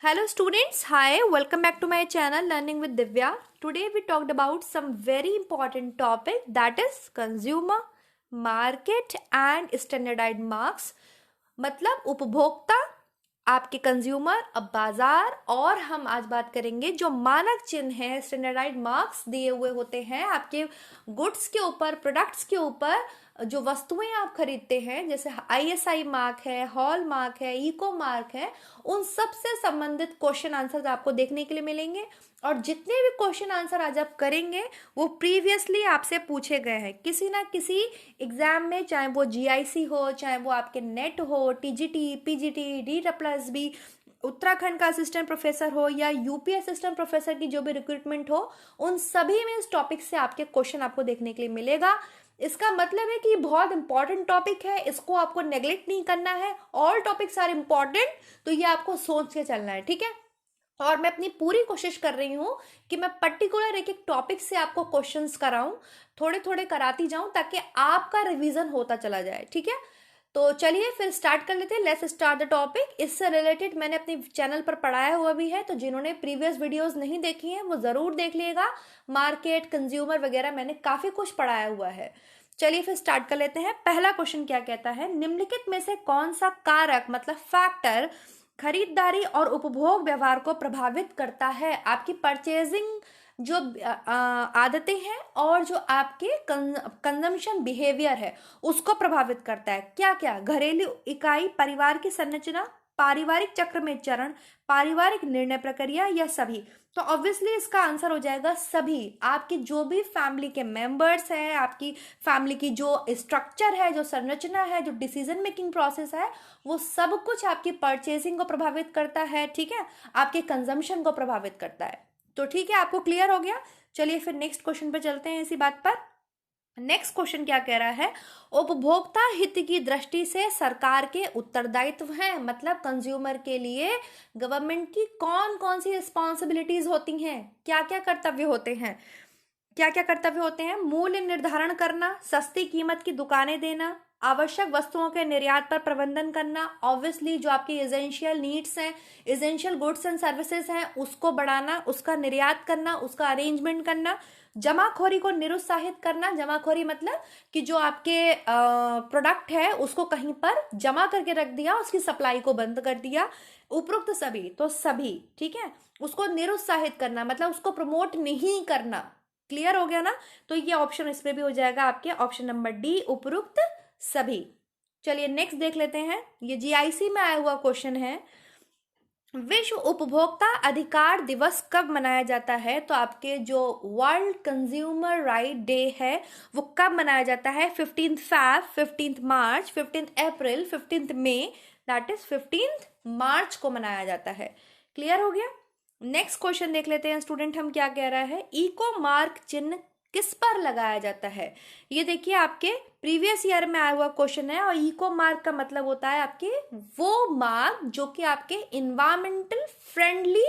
Hello students, hi, welcome back to my channel Learning with Divya. Today we talked about some very important topic that is consumer market and standardized marks. मतलब उपभोक्ता, आपके consumer, अब बाजार, और हम आज बात करेंगे जो मानक चिन्ह है, स्टैंडर्डाइज्ड मार्क्स दिए हुए होते हैं आपके गुड्स के ऊपर, प्रोडक्ट्स के ऊपर, जो वस्तुएं आप खरीदते हैं, जैसे आईएसआई मार्क है, हॉल मार्क है, इको मार्क है, उन सब से संबंधित क्वेश्चन आंसर आपको देखने के लिए मिलेंगे। और जितने भी क्वेश्चन आंसर आज आप करेंगे वो प्रीवियसली आपसे पूछे गए हैं किसी ना किसी एग्जाम में, चाहे वो जीआईसी हो, चाहे वो आपके नेट हो, टीजीटी, पीजीटी, DSSB, उत्तराखंड का असिस्टेंट प्रोफेसर हो, या यूपी असिस्टेंट प्रोफेसर की जो भी रिक्रूटमेंट हो, उन सभी में इस टॉपिक से आपके क्वेश्चन आपको देखने के लिए मिलेगा। इसका मतलब है कि बहुत इंपॉर्टेंट टॉपिक है, इसको आपको नेग्लेक्ट नहीं करना है। ऑल टॉपिक्स आर इंपॉर्टेंट, तो ये आपको सोच के चलना है, ठीक है। और मैं अपनी पूरी कोशिश कर रही हूँ कि मैं पर्टिकुलर एक एक टॉपिक से आपको क्वेश्चंस कराऊं, थोड़े थोड़े कराती जाऊं, ताकि आपका रिवीजन होता चला जाए, ठीक है। तो चलिए फिर स्टार्ट कर लेते हैं। Let's start the topic. इससे रिलेटेड मैंने अपने चैनल पर पढ़ाया हुआ भी है, तो जिन्होंने प्रीवियस वीडियोस नहीं देखी हैं वो जरूर देख लीजिएगा। मार्केट, कंज्यूमर वगैरह मैंने काफी कुछ पढ़ाया हुआ है। चलिए फिर स्टार्ट कर लेते हैं। पहला क्वेश्चन क्या कहता है, निम्नलिखित में से कौन सा कारक मतलब फैक्टर खरीदारी और उपभोग व्यवहार को प्रभावित करता है? आपकी परचेजिंग जो आदतें हैं और जो आपके कंजम्पशन बिहेवियर है उसको प्रभावित करता है। क्या क्या? घरेलू इकाई, परिवार की संरचना, पारिवारिक चक्र में चरण, पारिवारिक निर्णय प्रक्रिया, या सभी? तो ऑब्वियसली इसका आंसर हो जाएगा सभी। आपकी जो भी फैमिली के मेंबर्स हैं, आपकी फैमिली की जो स्ट्रक्चर है, जो संरचना है, जो डिसीजन मेकिंग प्रोसेस है, वो सब कुछ आपकी परचेजिंग को प्रभावित करता है, ठीक है, आपके कंजम्पशन को प्रभावित करता है। तो ठीक है, आपको क्लियर हो गया। चलिए फिर नेक्स्ट क्वेश्चन पे चलते हैं इसी बात पर। नेक्स्ट क्वेश्चन क्या कह रहा है, उपभोक्ता हित की दृष्टि से सरकार के उत्तरदायित्व हैं, मतलब कंज्यूमर के लिए गवर्नमेंट की कौन कौन सी रिस्पॉन्सिबिलिटीज होती हैं, क्या क्या कर्तव्य होते हैं, क्या क्या कर्तव्य होते हैं? मूल्य निर्धारण करना, सस्ती कीमत की दुकानें देना, आवश्यक वस्तुओं के निर्यात पर प्रबंधन करना, ऑब्वियसली जो आपकी एसेंशियल नीड्स हैं, एसेंशियल गुड्स एंड सर्विसेज हैं, उसको बढ़ाना, उसका निर्यात करना, उसका अरेंजमेंट करना, जमाखोरी को निरुत्साहित करना। जमाखोरी मतलब कि जो आपके प्रोडक्ट है उसको कहीं पर जमा करके रख दिया, उसकी सप्लाई को बंद कर दिया, उपरोक्त सभी, तो सभी, ठीक है। उसको निरुत्साहित करना मतलब उसको प्रमोट नहीं करना। क्लियर हो गया ना? तो ये ऑप्शन इसमें भी हो जाएगा आपके, ऑप्शन नंबर डी, उपरोक्त सभी। चलिए नेक्स्ट देख लेते हैं। ये जीआईसी में आया हुआ क्वेश्चन है, विश्व उपभोक्ता अधिकार दिवस कब मनाया जाता है? तो आपके जो वर्ल्ड कंज्यूमर राइट डे है वो कब मनाया जाता है? 15 Feb, 15 मार्च, 15 अप्रैल, 15 मई, दैट इज 15 मार्च को मनाया जाता है। क्लियर हो गया? नेक्स्ट क्वेश्चन देख लेते हैं स्टूडेंट, हम क्या कह रहा है, इको मार्क चिन्ह किस पर लगाया जाता है? ये देखिए आपके प्रीवियस ईयर में आया हुआ क्वेश्चन है, और इको मार्क का मतलब होता है आपके वो मार्क जो कि आपके इन्वायरमेंटल फ्रेंडली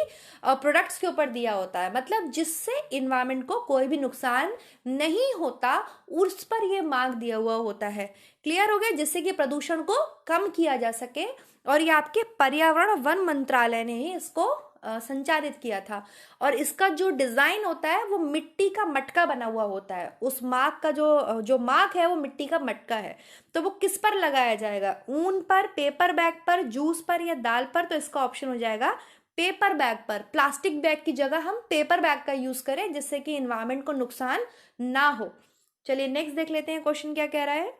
प्रोडक्ट्स के ऊपर दिया होता है, मतलब जिससे इन्वायरमेंट को कोई भी नुकसान नहीं होता, उस पर ये मार्क दिया हुआ होता है। क्लियर हो गया? जिससे कि प्रदूषण को कम किया जा सके, और ये आपके पर्यावरण वन मंत्रालय ने ही इसको संचालित किया था। और इसका जो डिजाइन होता है वो मिट्टी का मटका बना हुआ होता है। उस मार्क का जो मार्क है वो मिट्टी का मटका है। तो वो किस पर लगाया जाएगा? ऊन पर, पेपर बैग पर, जूस पर, या दाल पर? तो इसका ऑप्शन हो जाएगा पेपर बैग पर। प्लास्टिक बैग की जगह हम पेपर बैग का यूज करें, जिससे कि इन्वायरमेंट को नुकसान ना हो। चलिए नेक्स्ट देख लेते हैं क्वेश्चन क्या कह रहा है,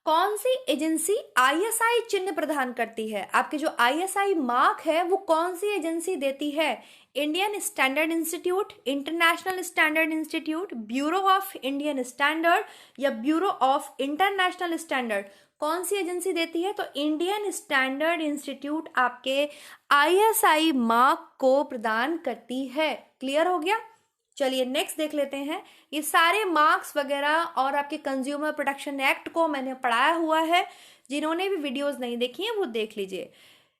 कौन सी एजेंसी आईएसआई चिन्ह प्रदान करती है? आपके जो आईएसआई मार्क है वो कौन सी एजेंसी देती है? Indian standard institute, international standard institute, bureau of Indian standard, या ब्यूरो ऑफ इंटरनेशनल स्टैंडर्ड? कौन सी एजेंसी देती है? तो इंडियन स्टैंडर्ड इंस्टीट्यूट आपके आईएसआई मार्क को प्रदान करती है। क्लियर हो गया? चलिए नेक्स्ट देख लेते हैं। ये सारे मार्क्स वगैरह और आपके कंज्यूमर प्रोटेक्शन एक्ट को मैंने पढ़ाया हुआ है, जिन्होंने भी वीडियोस नहीं देखी हैं वो देख लीजिए।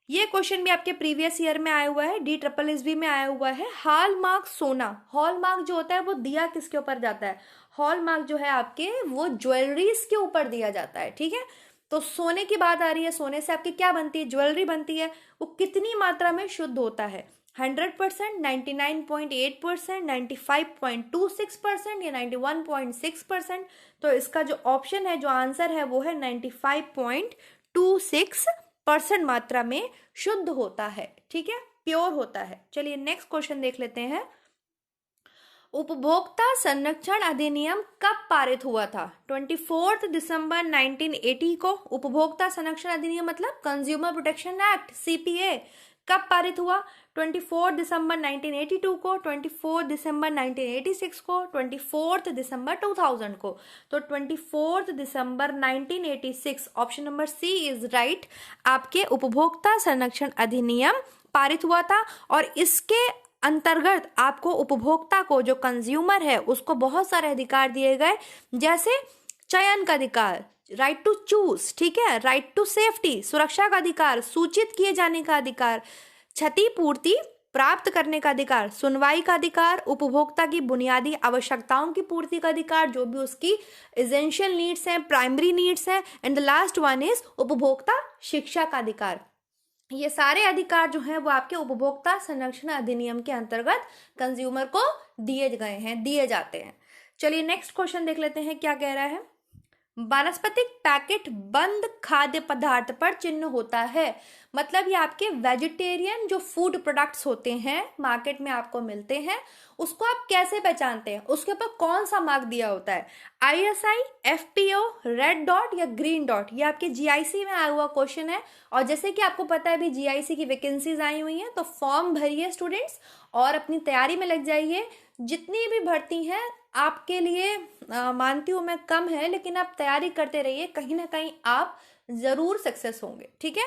ये क्वेश्चन भी आपके प्रीवियस ईयर में आया हुआ है, DSSB में आया हुआ है। हॉलमार्क सोना, हॉलमार्क जो होता है वो दिया किसके ऊपर जाता है? हॉलमार्क जो है आपके वो ज्वेलरीज के ऊपर दिया जाता है, ठीक है। तो सोने की बात आ रही है, सोने से आपकी क्या बनती है, ज्वेलरी बनती है, वो कितनी मात्रा में शुद्ध होता है, 100%, 99.8%, 95.26% या 91.6%। तो इसका जो ऑप्शन है, जो आंसर है वो है 95.26% मात्रा में शुद्ध होता है, ठीक है, प्योर होता है। चलिए नेक्स्ट क्वेश्चन देख लेते हैं। उपभोक्ता संरक्षण अधिनियम कब पारित हुआ था? 24 दिसंबर 1980 को उपभोक्ता संरक्षण अधिनियम मतलब कंज्यूमर प्रोटेक्शन एक्ट सीपीए कब पारित हुआ? 24 दिसंबर 1982 को, 24 दिसंबर 1986 को, 24 दिसंबर 2000 को। तो 24 दिसंबर 1986 option number C is right. आपके उपभोक्ता संरक्षण अधिनियम पारित हुआ था और इसके अंतर्गत आपको उपभोक्ता को, जो कंज्यूमर है, उसको बहुत सारे अधिकार दिए गए, जैसे चयन का अधिकार, राइट टू चूज, ठीक है, राइट टू सेफ्टी, सुरक्षा का अधिकार, सूचित किए जाने का अधिकार, क्षतिपूर्ति प्राप्त करने का अधिकार, सुनवाई का अधिकार, उपभोक्ता की बुनियादी आवश्यकताओं की पूर्ति का अधिकार, जो भी उसकी एसेंशियल नीड्स हैं, प्राइमरी नीड्स हैं, and the last one is उपभोक्ता शिक्षा का अधिकार। ये सारे अधिकार जो हैं वो आपके उपभोक्ता संरक्षण अधिनियम के अंतर्गत कंज्यूमर को दिए गए हैं, दिए जाते हैं। चलिए नेक्स्ट क्वेश्चन देख लेते हैं क्या कह रहा है। वानस्पतिक पैकेट बंद खाद्य पदार्थ पर चिन्ह होता है, मतलब ये आपके वेजिटेरियन जो फूड प्रोडक्ट्स होते हैं मार्केट में आपको मिलते हैं, उसको आप कैसे पहचानते हैं, उसके ऊपर कौन सा मार्क दिया होता है, आईएसआई, एफपीओ, रेड डॉट या ग्रीन डॉट? ये आपके जीआईसी में आया हुआ क्वेश्चन है। और जैसे कि आपको पता है अभी जीआईसी की वैकेंसीज आई हुई हैं, तो फॉर्म भरिए स्टूडेंट्स और अपनी तैयारी में लग जाइए। जितनी भी भर्ती हैं आपके लिए मानती हूँ मैं कम है, लेकिन आप तैयारी करते रहिए, कहीं ना कहीं आप जरूर सक्सेस होंगे, ठीक है।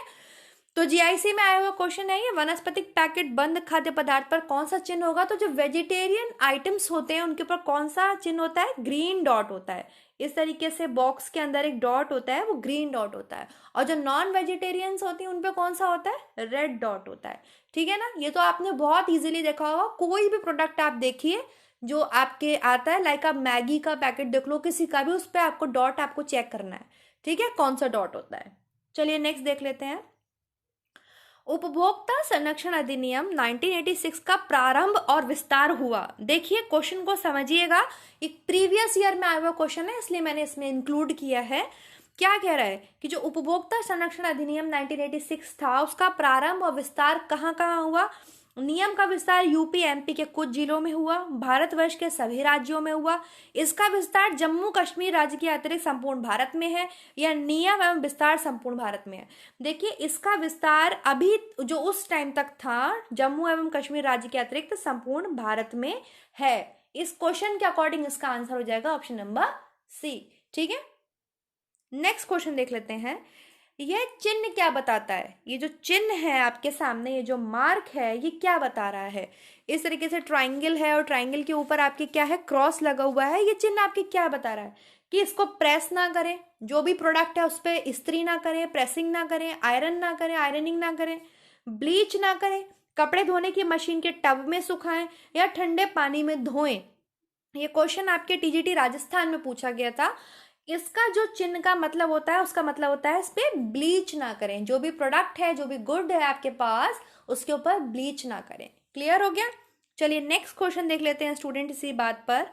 तो जीआईसी में आया हुआ क्वेश्चन है ये, वनस्पतिक पैकेट बंद खाद्य पदार्थ पर कौन सा चिन्ह होगा? तो जो वेजिटेरियन आइटम्स होते हैं उनके ऊपर कौन सा चिन्ह होता है? ग्रीन डॉट होता है। इस तरीके से बॉक्स के अंदर एक डॉट होता है, वो ग्रीन डॉट होता है। और जो नॉन वेजिटेरियंस होती हैं उन पे कौन सा होता है? रेड डॉट होता है, ठीक है ना। ये तो आपने बहुत इजीली देखा होगा, कोई भी प्रोडक्ट आप देखिए जो आपके आता है, लाइक आप मैगी का पैकेट देख लो, किसी का भी, उस पर आपको डॉट आपको चेक करना है, ठीक है, कौन सा डॉट होता है। चलिए नेक्स्ट देख लेते हैं। उपभोक्ता संरक्षण अधिनियम 1986 का प्रारंभ और विस्तार हुआ। देखिए क्वेश्चन को समझिएगा, एक प्रीवियस ईयर में आया हुआ क्वेश्चन है, इसलिए मैंने इसमें इंक्लूड किया है। क्या कह रहा है कि जो उपभोक्ता संरक्षण अधिनियम 1986 था, उसका प्रारंभ और विस्तार कहाँ कहाँ हुआ? नियम का विस्तार यूपी एमपी के कुछ जिलों में हुआ, भारतवर्ष के सभी राज्यों में हुआ। इसका विस्तार जम्मू कश्मीर राज्य के अतिरिक्त संपूर्ण भारत में है, या नियम एवं विस्तार संपूर्ण भारत में है? देखिए इसका विस्तार अभी जो उस टाइम तक था जम्मू एवं कश्मीर राज्य के अतिरिक्त संपूर्ण भारत में है। इस क्वेश्चन के अकॉर्डिंग इसका आंसर हो जाएगा ऑप्शन नंबर सी, ठीक है। नेक्स्ट क्वेश्चन देख लेते हैं। यह चिन्ह क्या बताता है? ये जो चिन्ह है आपके सामने, ये जो मार्क है, ये क्या बता रहा है? इस तरीके से ट्राइंगल है और ट्राइंगल के ऊपर आपके क्या है? क्रॉस लगा हुआ है। ये चिन्ह आपके क्या बता रहा है? कि इसको प्रेस ना करें, जो भी प्रोडक्ट है उस पर इस्त्री ना करें, प्रेसिंग ना करें, आयरन ना करें, आयरनिंग ना करें, ब्लीच ना करें, कपड़े धोने की मशीन के टब में सुखाएं या ठंडे पानी में धोएं। ये क्वेश्चन आपके टीजीटी राजस्थान में पूछा गया था। इसका जो चिन्ह का मतलब होता है, उसका मतलब होता है इस पे ब्लीच ना करें, जो भी प्रोडक्ट है, जो भी गुड है आपके पास, उसके ऊपर ब्लीच ना करें। क्लियर हो गया? चलिए नेक्स्ट क्वेश्चन देख लेते हैं स्टूडेंट इसी बात पर।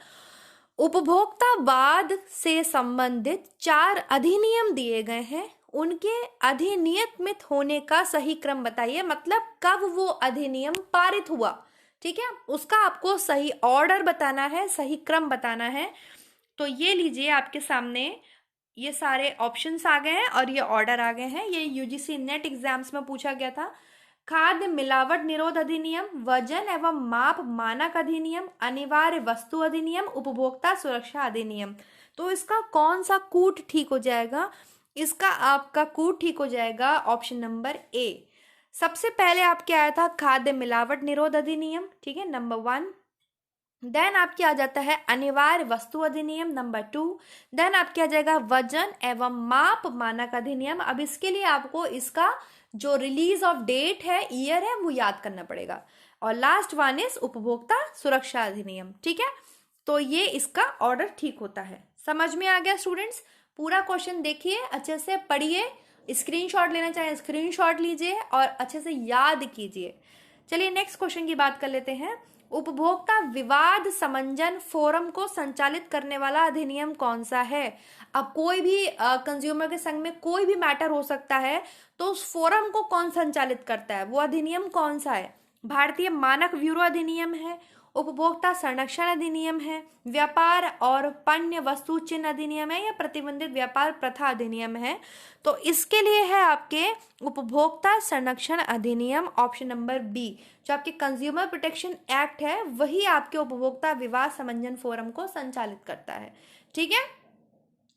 उपभोक्तावाद से संबंधित 4 अधिनियम दिए गए हैं, उनके अधिनियमित होने का सही क्रम बताइए, मतलब कब वो अधिनियम पारित हुआ, ठीक है, उसका आपको सही ऑर्डर बताना है, सही क्रम बताना है। तो ये लीजिए आपके सामने ये सारे ऑप्शंस आ गए हैं और ये ऑर्डर आ गए हैं। ये यूजीसी नेट एग्जाम्स में पूछा गया था। खाद्य मिलावट निरोध अधिनियम, वजन एवं माप मानक अधिनियम, अनिवार्य वस्तु अधिनियम, उपभोक्ता सुरक्षा अधिनियम। तो इसका कौन सा कूट ठीक हो जाएगा? इसका आपका कूट ठीक हो जाएगा ऑप्शन नंबर ए। सबसे पहले आपके आया था खाद्य मिलावट निरोध अधिनियम, ठीक है, नंबर 1। देन आपके आ जाता है अनिवार्य वस्तु अधिनियम, नंबर 2। देन आपके आ जाएगा वजन एवं माप मानक अधिनियम। अब इसके लिए आपको इसका जो रिलीज ऑफ डेट है, ईयर है, वो याद करना पड़ेगा। और लास्ट वन इज उपभोक्ता सुरक्षा अधिनियम, ठीक है। तो ये इसका ऑर्डर ठीक होता है। समझ में आ गया स्टूडेंट्स? पूरा क्वेश्चन देखिए, अच्छे से पढ़िए, स्क्रीनशॉट लेना चाहे स्क्रीनशॉट लीजिए और अच्छे से याद कीजिए। चलिए नेक्स्ट क्वेश्चन की बात कर लेते हैं। उपभोक्ता विवाद समंजन फोरम को संचालित करने वाला अधिनियम कौन सा है? अब कोई भी कंज्यूमर के संग में कोई भी मैटर हो सकता है, तो उस फोरम को कौन संचालित करता है, वो अधिनियम कौन सा है? भारतीय मानक ब्यूरो अधिनियम है, उपभोक्ता संरक्षण अधिनियम है, व्यापार और पण्य वस्तु चिन्ह अधिनियम है, या प्रतिबंधित व्यापार प्रथा अधिनियम है? तो इसके लिए है आपके उपभोक्ता संरक्षण अधिनियम, ऑप्शन नंबर बी। जो आपके कंज्यूमर प्रोटेक्शन एक्ट है वही आपके उपभोक्ता विवाद समंजन फोरम को संचालित करता है। ठीक है,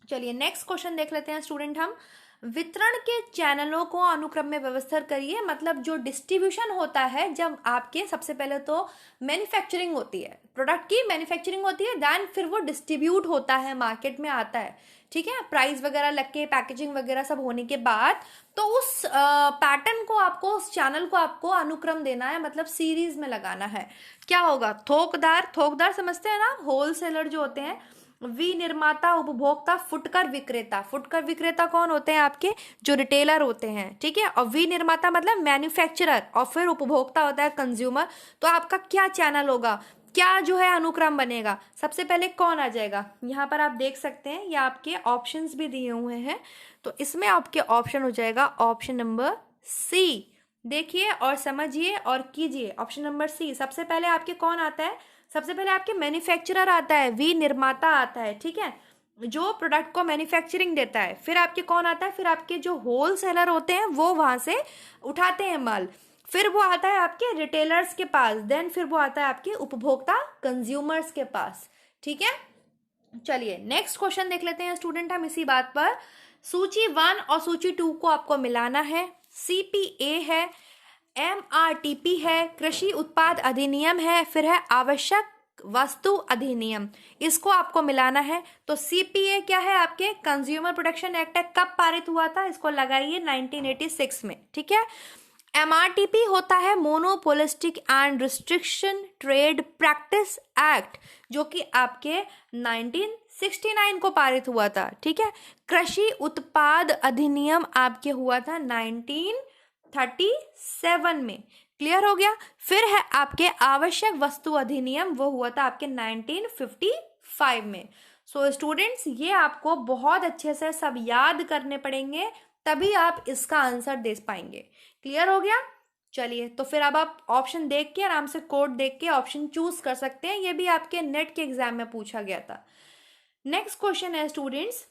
चलिए नेक्स्ट क्वेश्चन देख लेते हैं स्टूडेंट हम। वितरण के चैनलों को अनुक्रम में व्यवस्थित करिए। मतलब जो डिस्ट्रीब्यूशन होता है, जब आपके सबसे पहले तो मैन्युफैक्चरिंग होती है, प्रोडक्ट की मैन्युफैक्चरिंग होती है, देन फिर वो डिस्ट्रीब्यूट होता है, मार्केट में आता है। ठीक है, प्राइस वगैरह लग के पैकेजिंग वगैरह सब होने के बाद तो उस पैटर्न को आपको, उस चैनल को आपको अनुक्रम देना है, मतलब सीरीज में लगाना है। क्या होगा? थोकदार समझते हैं ना, होलसेलर जो होते हैं, विनिर्माता, उपभोक्ता, फुटकर विक्रेता। फुटकर विक्रेता कौन होते हैं? आपके जो रिटेलर होते हैं। ठीक है, और विनिर्माता मतलब मैन्युफैक्चरर, और फिर उपभोक्ता होता है कंज्यूमर। तो आपका क्या चैनल होगा, क्या जो है अनुक्रम बनेगा? सबसे पहले कौन आ जाएगा? यहाँ पर आप देख सकते हैं, ये आपके ऑप्शंस भी दिए हुए हैं, तो इसमें आपके ऑप्शन हो जाएगा ऑप्शन नंबर सी। देखिए और समझिए और कीजिए। ऑप्शन नंबर सी, सबसे पहले आपके कौन आता है? सबसे पहले आपके मैन्युफैक्चरर आता है, विनिर्माता आता है। ठीक है, जो प्रोडक्ट को मैन्युफैक्चरिंग देता है। फिर आपके कौन आता है? फिर आपके जो होलसेलर होते हैं वो वहां से उठाते हैं माल। फिर वो आता है आपके रिटेलर्स के पास, देन फिर वो आता है आपके उपभोक्ता कंज्यूमर्स के पास। ठीक है, चलिए नेक्स्ट क्वेश्चन देख लेते हैं स्टूडेंट हम इसी बात पर। सूची 1 और सूची 2 को आपको मिलाना है। CPA है, MRTP है, कृषि उत्पाद अधिनियम है, फिर है आवश्यक वस्तु अधिनियम, इसको आपको मिलाना है। तो CPA क्या है? आपके कंज्यूमर प्रोटेक्शन एक्ट है, कब पारित हुआ था? इसको लगाइए 1986 में। ठीक है, MRTP होता है monopolistic and restriction trade practice act, जो कि आपके 1969 को पारित हुआ था। ठीक है, कृषि उत्पाद अधिनियम आपके हुआ था 1937 में। क्लियर हो गया? फिर है आपके आवश्यक वस्तु अधिनियम, वो हुआ था आपके 1955 में। सो स्टूडेंट्स, ये आपको बहुत अच्छे से सब याद करने पड़ेंगे, तभी आप इसका आंसर दे पाएंगे। क्लियर हो गया? चलिए, तो फिर अब आप ऑप्शन देख के, आराम से कोड देख के ऑप्शन चूज कर सकते हैं। ये भी आपके नेट के एग्जाम में पूछा गया था। नेक्स्ट क्वेश्चन है स्टूडेंट्स,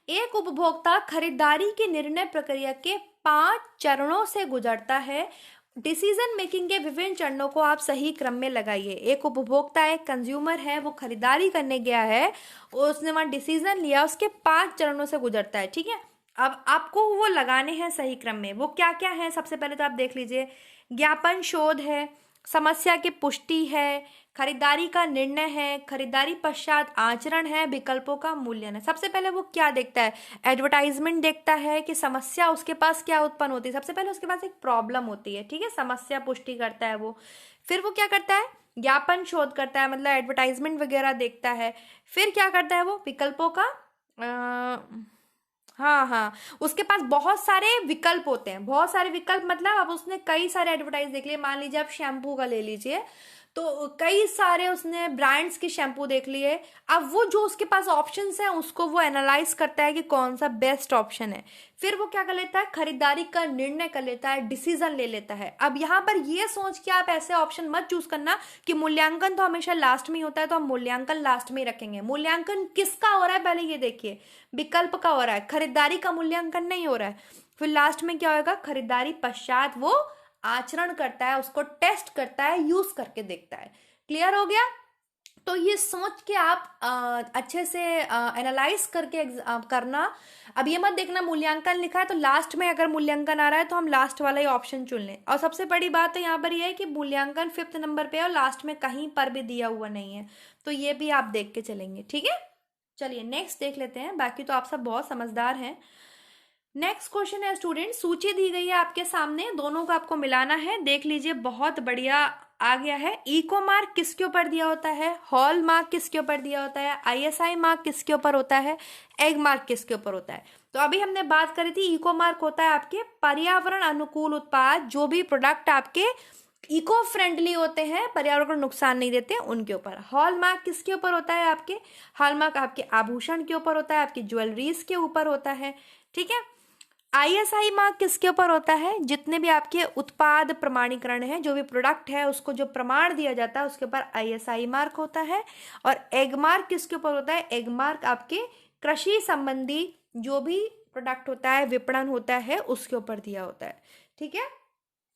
एक उपभोक्ता खरीदारी की निर्णय प्रक्रिया के 5 चरणों से गुजरता है। डिसीजन मेकिंग के विभिन्न चरणों को आप सही क्रम में लगाइए। एक उपभोक्ता है, कंज्यूमर है, वो खरीदारी करने गया है, उसने वहां डिसीजन लिया, उसके 5 चरणों से गुजरता है। ठीक है, अब आपको वो लगाने हैं सही क्रम में। वो क्या क्या है? सबसे पहले तो आप देख लीजिए, ज्ञापन शोध है, समस्या की पुष्टि है, खरीदारी का निर्णय है, खरीदारी पश्चात आचरण है, विकल्पों का मूल्यांकन है। सबसे पहले वो क्या देखता है? एडवर्टाइजमेंट देखता है कि समस्या उसके पास क्या उत्पन्न होती है। सबसे पहले उसके पास एक प्रॉब्लम होती है। ठीक है, समस्या पुष्टि करता है वो। फिर वो क्या करता है? ज्ञापन शोध करता है, मतलब एडवर्टाइजमेंट वगैरह देखता है। फिर क्या करता है वो? विकल्पों का हाँ, उसके पास बहुत सारे विकल्प होते हैं। बहुत सारे विकल्प मतलब अब उसने कई सारे एडवर्टाइज देख लिए। मान लीजिए आप शैम्पू का ले लीजिए, तो कई सारे उसने ब्रांड्स के शैम्पू देख लिए। अब वो जो उसके पास ऑप्शंस हैं उसको वो एनालाइज करता है कि कौन सा बेस्ट ऑप्शन है। फिर वो क्या कर लेता है? खरीदारी का निर्णय कर लेता है, डिसीजन ले लेता है। अब यहाँ पर ये सोच के आप ऐसे ऑप्शन मत चूज करना कि मूल्यांकन तो हमेशा लास्ट में ही होता है, तो हम मूल्यांकन लास्ट में ही रखेंगे। मूल्यांकन किसका हो रहा है पहले ये देखिए, विकल्प का हो रहा है, खरीदारी का मूल्यांकन नहीं हो रहा है। फिर लास्ट में क्या होगा? खरीदारी पश्चात वो आचरण करता है, उसको टेस्ट करता है, यूज करके देखता है। क्लियर हो गया? तो ये सोच के आप अच्छे से एनालाइज करके करना। अब ये मत देखना मूल्यांकन लिखा है तो लास्ट में अगर मूल्यांकन आ रहा है तो हम लास्ट वाला ही ऑप्शन चुन लें। और सबसे बड़ी बात तो यहाँ पर ये है कि मूल्यांकन 5th नंबर पे है और लास्ट में कहीं पर भी दिया हुआ नहीं है, तो ये भी आप देख के चलेंगे। ठीक है, चलिए नेक्स्ट देख लेते हैं। बाकी तो आप सब बहुत समझदार हैं। नेक्स्ट क्वेश्चन है स्टूडेंट, सूची दी गई है आपके सामने, दोनों को आपको मिलाना है। देख लीजिए, बहुत बढ़िया आ गया है। इको मार्क किसके ऊपर दिया होता है, हॉल मार्क किसके ऊपर दिया होता है, ISI मार्क किसके ऊपर होता है, एग मार्क किसके ऊपर होता है। तो अभी हमने बात करी थी, इको मार्क होता है आपके पर्यावरण अनुकूल उत्पाद, जो भी प्रोडक्ट आपके इको फ्रेंडली होते हैं, पर्यावरण को नुकसान नहीं देते, उनके ऊपर। हॉल मार्क किसके ऊपर होता है आपके, हॉल मार्क आपके आभूषण के ऊपर होता है, आपकी ज्वेलरीज के ऊपर होता है, ठीक है। ISI मार्क किसके ऊपर होता है, जितने भी आपके उत्पाद प्रमाणीकरण है, जो भी प्रोडक्ट है उसको जो प्रमाण दिया जाता है उसके ऊपर ISI मार्क होता है। और एग मार्क किसके ऊपर होता है, एग मार्क आपके कृषि संबंधी जो भी प्रोडक्ट होता है, विपणन होता है, उसके ऊपर दिया होता है, ठीक है।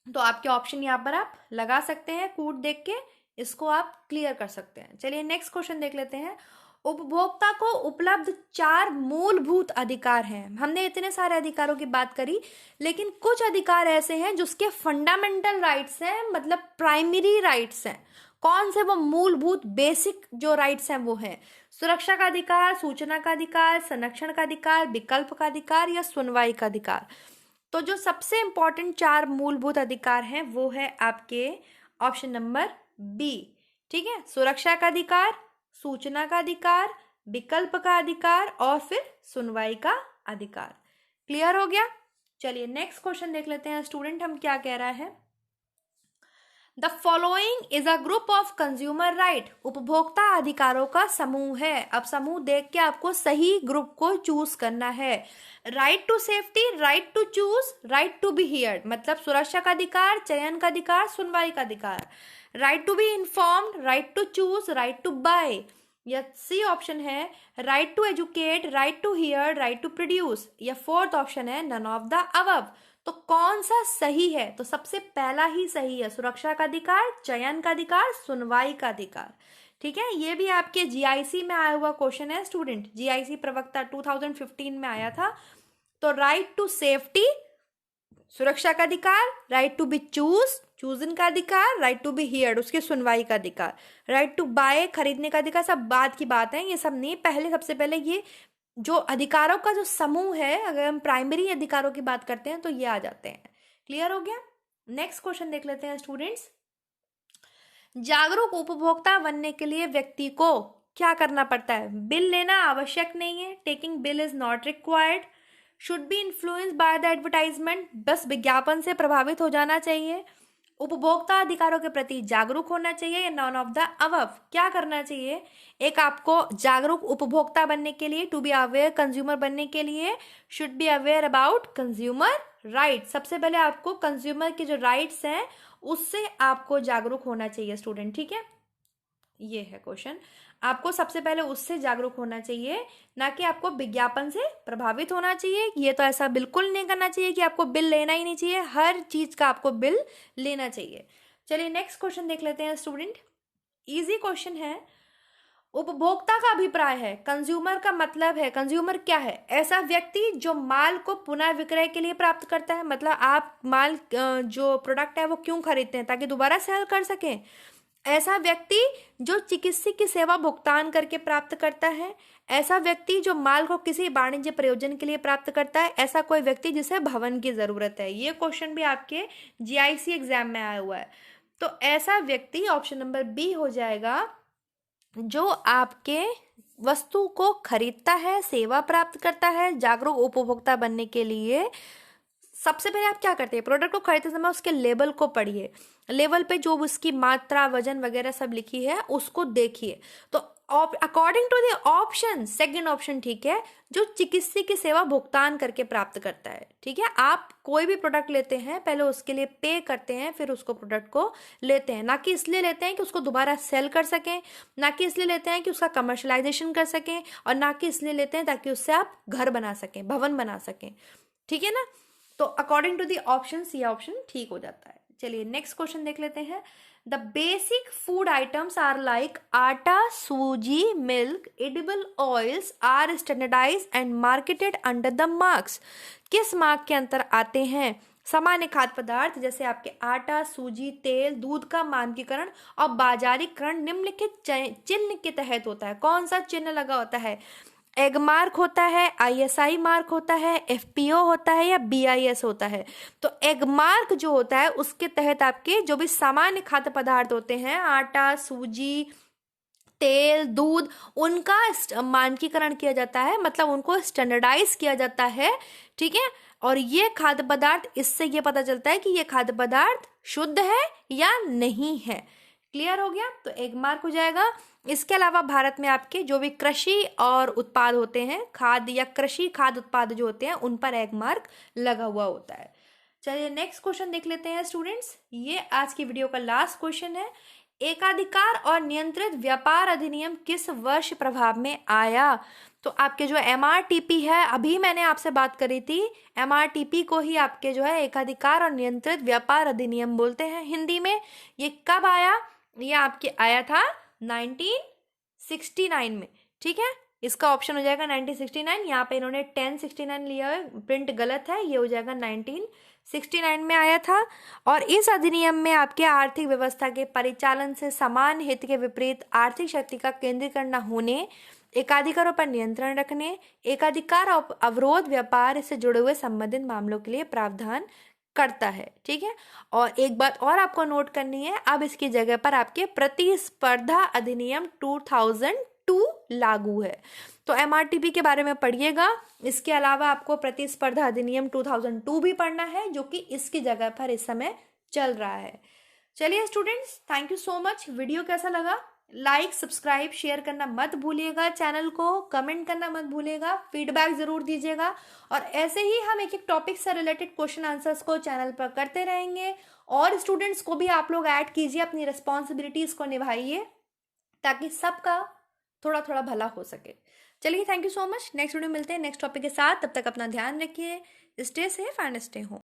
तो आपके ऑप्शन यहाँ पर आप लगा सकते हैं, कूट देख के इसको आप क्लियर कर सकते हैं। चलिए नेक्स्ट क्वेश्चन देख लेते हैं। उपभोक्ता को उपलब्ध 4 मूलभूत अधिकार हैं। हमने इतने सारे अधिकारों की बात करी, लेकिन कुछ अधिकार ऐसे हैं जिसके फंडामेंटल राइट्स हैं, मतलब प्राइमरी राइट्स हैं। कौन से वो मूलभूत बेसिक जो राइट्स हैं वो हैं, सुरक्षा का अधिकार, सूचना का अधिकार, संरक्षण का अधिकार, विकल्प का अधिकार या सुनवाई का अधिकार। तो जो सबसे इंपॉर्टेंट 4 मूलभूत अधिकार हैं वो है आपके ऑप्शन नंबर बी, ठीक है। सुरक्षा का अधिकार, सूचना का अधिकार, विकल्प का अधिकार और फिर सुनवाई का अधिकार। क्लियर हो गया। चलिए नेक्स्ट क्वेश्चन देख लेते हैं स्टूडेंट, हम क्या कह रहा है। The following is a group of consumer right. उपभोक्ता अधिकारों का समूह है। अब समूह देख के आपको सही ग्रुप को चूज करना है। Right to safety, right to choose, right to be heard, मतलब सुरक्षा का अधिकार, चयन का अधिकार, सुनवाई का अधिकार। Right to be informed, right to choose, right to buy. या सी ऑप्शन है right to educate, right to hear, right to produce. या फोर्थ ऑप्शन है नन ऑफ द अबव। तो कौन सा सही है, तो सबसे पहला ही सही है, सुरक्षा का अधिकार, चयन का अधिकार, सुनवाई का अधिकार, ठीक है। ये भी आपके GIC में आया हुआ क्वेश्चन है स्टूडेंट, GIC प्रवक्ता 2015 में आया था। तो राइट टू सेफ्टी सुरक्षा का अधिकार, राइट टू बी चूजन का अधिकार, राइट टू बी हियर्ड उसके सुनवाई का अधिकार, राइट टू बाय खरीदने का अधिकार, सब बाद की बात है, ये सब नहीं। पहले सबसे पहले ये जो अधिकारों का जो समूह है, अगर हम प्राइमरी अधिकारों की बात करते हैं तो ये आ जाते हैं। क्लियर हो गया। नेक्स्ट क्वेश्चन देख लेते हैं स्टूडेंट्स। जागरूक उपभोक्ता बनने के लिए व्यक्ति को क्या करना पड़ता है, बिल लेना आवश्यक नहीं है, taking bill is not required, should be influenced by the advertisement, बस विज्ञापन से प्रभावित हो जाना चाहिए, उपभोक्ता अधिकारों के प्रति जागरूक होना चाहिए, या नॉन ऑफ द अबव। क्या करना चाहिए, एक आपको जागरूक उपभोक्ता बनने के लिए, टू बी अवेयर कंज्यूमर बनने के लिए, should be aware about consumer right. सबसे पहले आपको कंज्यूमर के जो राइट्स हैं उससे आपको जागरूक होना चाहिए स्टूडेंट, ठीक है। ये है क्वेश्चन, आपको सबसे पहले उससे जागरूक होना चाहिए, ना कि आपको विज्ञापन से प्रभावित होना चाहिए। ये तो ऐसा बिल्कुल नहीं करना चाहिए कि आपको बिल लेना ही नहीं चाहिए, हर चीज का आपको बिल लेना चाहिए। चलिए नेक्स्ट क्वेश्चन देख लेते हैं स्टूडेंट, इजी क्वेश्चन है। उपभोक्ता का अभिप्राय है, कंज्यूमर का मतलब है, कंज्यूमर क्या है, ऐसा व्यक्ति जो माल को पुनः विक्रय के लिए प्राप्त करता है, मतलब आप माल जो प्रोडक्ट है वो क्यों खरीदते हैं, ताकि दोबारा सेल कर सकें। ऐसा व्यक्ति जो चिकित्सक की सेवा भुगतान करके प्राप्त करता है, ऐसा व्यक्ति जो माल को किसी वाणिज्य प्रयोजन के लिए प्राप्त करता है, ऐसा कोई व्यक्ति जिसे भवन की जरूरत है। ये क्वेश्चन भी आपके GIC एग्जाम में आया हुआ है। तो ऐसा व्यक्ति ऑप्शन नंबर बी हो जाएगा, जो आपके वस्तु को खरीदता है, सेवा प्राप्त करता है। जागरूक उपभोक्ता बनने के लिए सबसे पहले आप क्या करते हैं, प्रोडक्ट को खरीदते समय उसके लेबल को पढ़िए, लेबल पे जो उसकी मात्रा, वजन वगैरह सब लिखी है उसको देखिए। तो according to the option second option ठीक है, जो चिकित्सक की सेवा भुगतान करके प्राप्त करता है, ठीक है। आप कोई भी प्रोडक्ट लेते हैं पहले उसके लिए पे करते हैं, फिर उसको प्रोडक्ट को लेते हैं, ना कि इसलिए लेते हैं कि उसको दोबारा सेल कर सकें, ना कि इसलिए लेते हैं कि उसका कमर्शलाइजेशन कर सकें, और ना कि इसलिए लेते हैं ताकि उससे आप घर बना सकें, भवन बना सकें, ठीक है ना। तो अकॉर्डिंग टू द ऑप्शन ये ऑप्शन ठीक हो जाता है। चलिए नेक्स्ट क्वेश्चन देख लेते हैं। The basic food items are like atta, sooji, milk, edible oils are standardise and marketed under the marks. किस मार्क के अंतर आते हैं? सामान्य खाद्य पदार्थ जैसे आपके आटा, सूजी, तेल, दूध का मानकीकरण और बाजारीकरण निम्नलिखित चिन्ह के तहत होता है। कौन सा चिन्ह लगा होता है? एग मार्क होता है, ISI मार्क होता है, FPO होता है या BIS होता है। तो एग मार्क जो होता है उसके तहत आपके जो भी सामान्य खाद्य पदार्थ होते हैं, आटा, सूजी, तेल, दूध, उनका मानकीकरण किया जाता है, मतलब उनको स्टैंडर्डाइज किया जाता है, ठीक है। और ये खाद्य पदार्थ, इससे ये पता चलता है कि ये खाद्य पदार्थ शुद्ध है या नहीं है। क्लियर हो गया? तो एग मार्क हो जाएगा। इसके अलावा भारत में आपके जो भी कृषि और उत्पाद होते हैं, खाद्य या कृषि खाद्य उत्पाद जो होते हैं, उन पर एग मार्क लगा हुआ होता है। चलिए नेक्स्ट क्वेश्चन देख लेते हैं स्टूडेंट्स। ये आज की वीडियो का लास्ट क्वेश्चन है। एकाधिकार और नियंत्रित व्यापार अधिनियम किस वर्ष प्रभाव में आया? तो आपके जो MRTP है, अभी मैंने आपसे बात करी थी, MRTP को ही आपके जो है एकाधिकार और नियंत्रित व्यापार अधिनियम बोलते हैं हिंदी में। ये कब आया? ये आपके आया था 1969 में, ठीक है। इसका ऑप्शन हो जाएगा 1969। यहाँ पे इन्होंने 1069 लिया है, प्रिंट गलत है, ये हो जाएगा 1969 में आया था। और इस अधिनियम में आपके आर्थिक व्यवस्था के परिचालन से समान हित के विपरीत आर्थिक शक्ति का केंद्रीकरण न होने, एकाधिकारों पर नियंत्रण रखने, एकाधिकार और अवरोध व्यापार से जुड़े हुए संबंधित मामलों के लिए प्रावधान करता है, ठीक है। और एक बात और आपको नोट करनी है, अब इसकी जगह पर आपके प्रतिस्पर्धा अधिनियम 2002 लागू है। तो MRTP के बारे में पढ़िएगा। इसके अलावा आपको प्रतिस्पर्धा अधिनियम 2002 भी पढ़ना है, जो कि इसकी जगह पर इस समय चल रहा है। चलिए students, thank you so much. Video कैसा लगा? लाइक, सब्सक्राइब, शेयर करना मत भूलिएगा, चैनल को कमेंट करना मत भूलिएगा, फीडबैक जरूर दीजिएगा। और ऐसे ही हम एक एक टॉपिक से रिलेटेड क्वेश्चन आंसर्स को चैनल पर करते रहेंगे। और स्टूडेंट्स को भी आप लोग ऐड कीजिए, अपनी रिस्पॉन्सिबिलिटीज को निभाइए, ताकि सबका थोड़ा थोड़ा भला हो सके। चलिए, thank you so much. Next video मिलते हैं नेक्स्ट टॉपिक के साथ। तब तक अपना ध्यान रखिए। Stay safe and stay home.